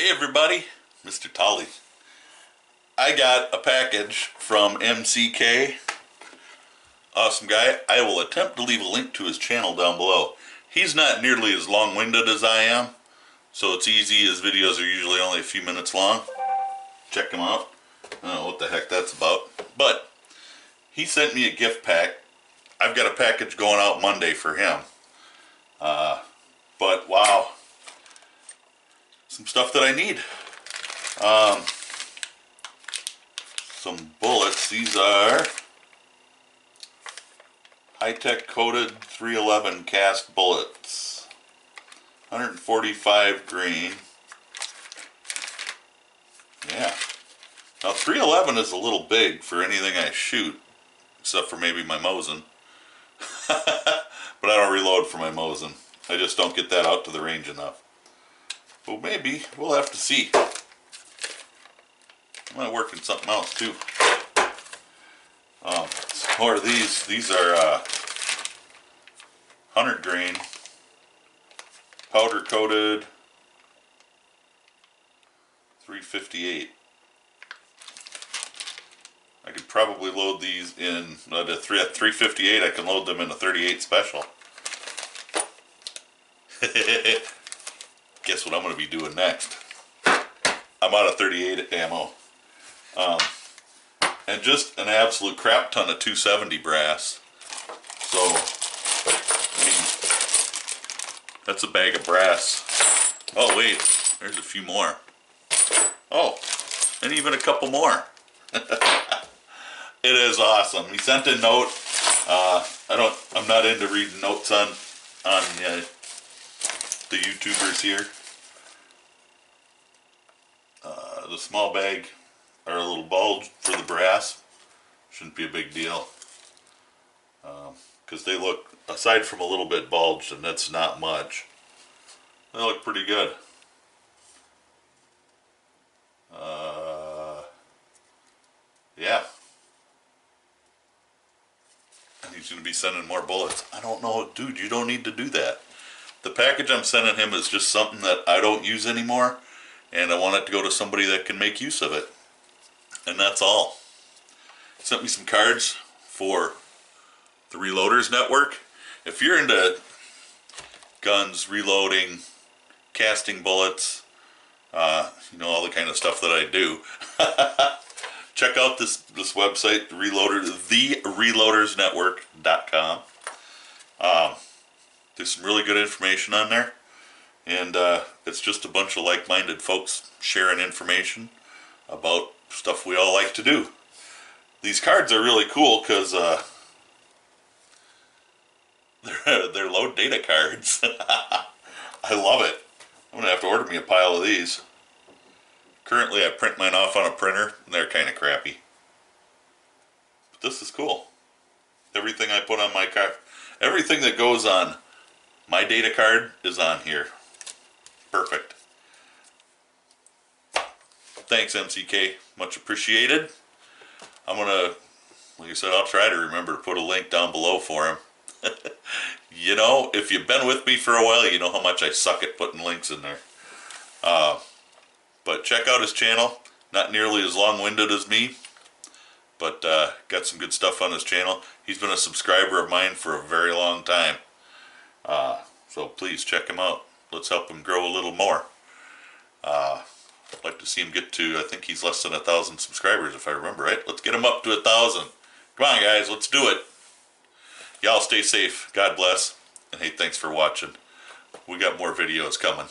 Hey everybody, Mr. Tolly. I got a package from MCK. Awesome guy. I will attempt to leave a link to his channel down below. He's not nearly as long-winded as I am, so it's easy. His videos are usually only a few minutes long. Check him out. I don't know what the heck that's about. But he sent me a gift pack. I've got a package going out Monday for him. But wow. Some stuff that I need. Some bullets. These are high-tech coated 311 cast bullets. 145 grain. Yeah. Now 311 is a little big for anything I shoot, except for maybe my Mosin. But I don't reload for my Mosin. I just don't get that out to the range enough. Well, maybe. We'll have to see. I might work in something else too. Some more of these. These are 100 grain, powder coated 358. I could probably load these in at 358. I can load them in a 38 special. Guess what I'm going to be doing next? I'm out of 38 ammo. And just an absolute crap ton of 270 brass. So, I mean, that's a bag of brass. Oh wait, there's a few more. Oh, and even a couple more. It is awesome. He sent a note. I'm not into reading notes on the YouTubers here. The small bag or a little bulge for the brass shouldn't be a big deal, because they look, aside from a little bit bulged, and that's not much, they look pretty good. Yeah. And he's going to be sending more bullets. I don't know, dude, you don't need to do that. The package I'm sending him is just something that I don't use anymore, and I want it to go to somebody that can make use of it. And that's all. He sent me some cards for the Reloaders Network. If you're into guns, reloading, casting bullets, you know, all the kind of stuff that I do, check out this website, thereloadersnetwork.com. There's some really good information on there, and it's just a bunch of like-minded folks sharing information about stuff we all like to do. These cards are really cool because they're low data cards. I love it. I'm gonna have to order me a pile of these. Currently I print mine off on a printer and they're kind of crappy, but this is cool. Everything I put on my card, everything that goes on my data card is on here. Perfect. Thanks, MCK. Much appreciated. I'm gonna, like I said, I'll try to remember to put a link down below for him. You know, if you've been with me for a while, you know how much I suck at putting links in there. But check out his channel. Not nearly as long-winded as me, but got some good stuff on his channel. He's been a subscriber of mine for a very long time. So please check him out. Let's help him grow a little more. I'd like to see him get to, I think he's less than 1,000 subscribers if I remember right. Let's get him up to 1,000. Come on guys, let's do it. Y'all stay safe. God bless. And hey, thanks for watching. We got more videos coming.